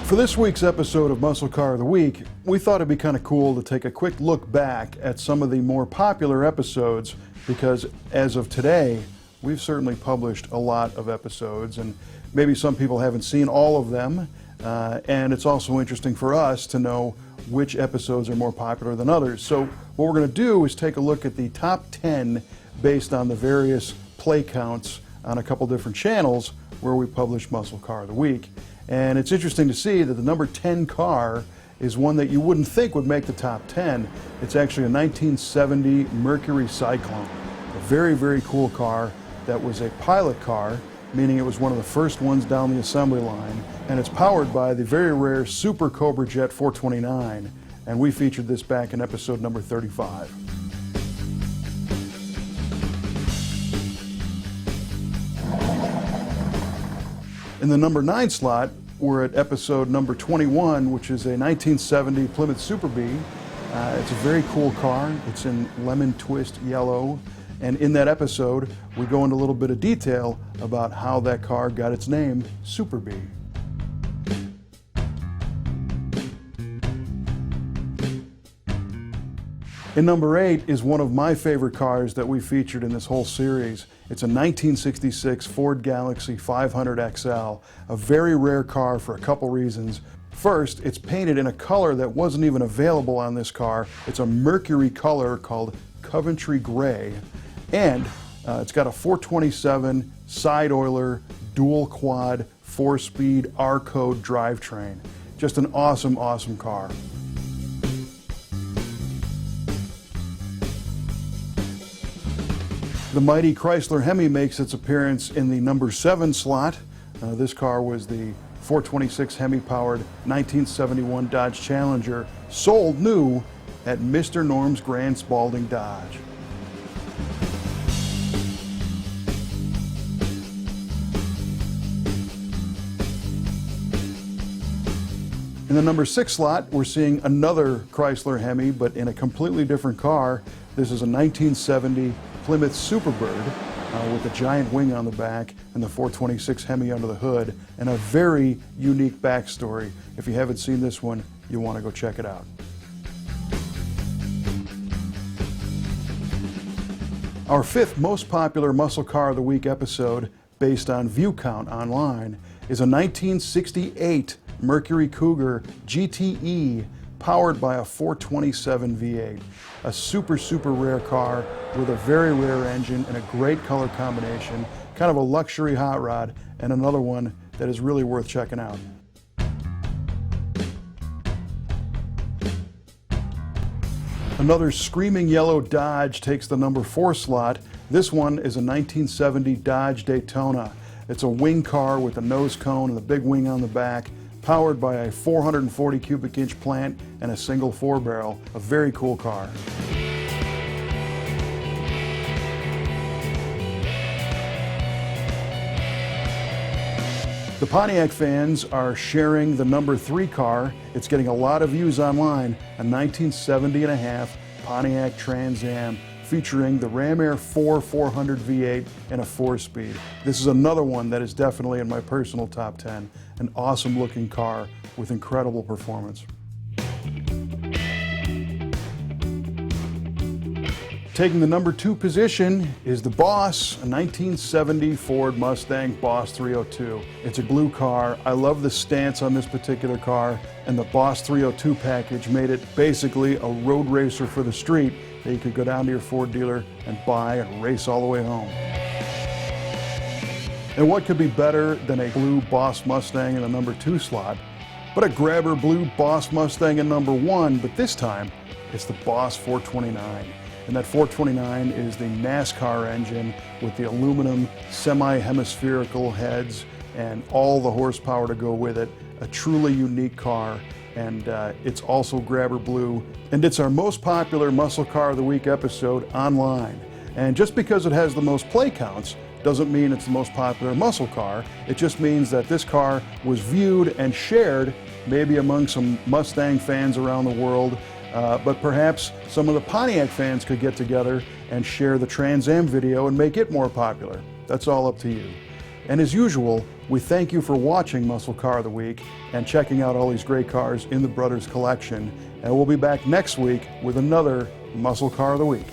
For this week's episode of Muscle Car of the Week, we thought it'd be kind of cool to take a quick look back at some of the more popular episodes, because as of today, we've certainly published a lot of episodes, and maybe some people haven't seen all of them, and it's also interesting for us to know which episodes are more popular than others. So what we're going to do is take a look at the top 10 based on the various play counts on a couple different channels where we publish Muscle Car of the Week. And it's interesting to see that the number 10 car is one that you wouldn't think would make the top 10. It's actually a 1970 Mercury Cyclone. A very, very cool car that was a pilot car, meaning it was one of the first ones down the assembly line. And it's powered by the very rare Super Cobra Jet 429. And we featured this back in episode number 35. In the number 9 slot, we're at episode number 21, which is a 1970 Plymouth Superbird. It's a very cool car. It's in lemon twist yellow. And in that episode, we go into a little bit of detail about how that car got its name, Superbird. In number 8 is one of my favorite cars that we featured in this whole series. It's a 1966 Ford Galaxie 500 XL, a very rare car for a couple reasons. First, it's painted in a color that wasn't even available on this car. It's a Mercury color called Coventry Gray, and it's got a 427 side oiler, dual quad, 4-speed R-code drivetrain. Just an awesome, awesome car. The mighty Chrysler Hemi makes its appearance in the number 7 slot. This car was the 426 Hemi-powered 1971 Dodge Challenger, sold new at Mr. Norm's Grand Spalding Dodge. In the number 6 slot, we're seeing another Chrysler Hemi, but in a completely different car. This is a 1970 Plymouth Superbird with a giant wing on the back and the 426 Hemi under the hood, and a very unique backstory. If you haven't seen this one, you want to go check it out. Our 5th most popular Muscle Car of the Week episode, based on view count online, is a 1968 Mercury Cougar GTE powered by a 427 V8. A super, super rare car with a very rare engine and a great color combination, kind of a luxury hot rod, and another one that is really worth checking out. Another screaming yellow Dodge takes the number 4 slot. This one is a 1970 Dodge Daytona. It's a wing car with a nose cone and a big wing on the back, powered by a 440 cubic inch plant and a single 4-barrel. A very cool car. The Pontiac fans are sharing the number 3 car. It's getting a lot of views online. A 1970 and a half Pontiac Trans Am featuring the Ram Air 4 400 V8 and a 4-speed. This is another one that is definitely in my personal top 10. An awesome looking car with incredible performance. Taking the number 2 position is the Boss, a 1970 Ford Mustang Boss 302. It's a blue car. I love the stance on this particular car, and the Boss 302 package made it basically a road racer for the street that you could go down to your Ford dealer and buy and race all the way home. And what could be better than a blue Boss Mustang in the number 2 slot, but a grabber blue Boss Mustang in number 1, but this time it's the Boss 429. And that 429 is the NASCAR engine with the aluminum semi-hemispherical heads and all the horsepower to go with it. A truly unique car, and it's also grabber blue. And it's our most popular Muscle Car of the Week episode online. And just because it has the most play counts doesn't mean it's the most popular muscle car. It just means that this car was viewed and shared maybe among some Mustang fans around the world, but perhaps some of the Pontiac fans could get together and share the Trans Am video and make it more popular. That's all up to you. And as usual, we thank you for watching Muscle Car of the Week and checking out all these great cars in the Brothers collection. And we'll be back next week with another Muscle Car of the Week.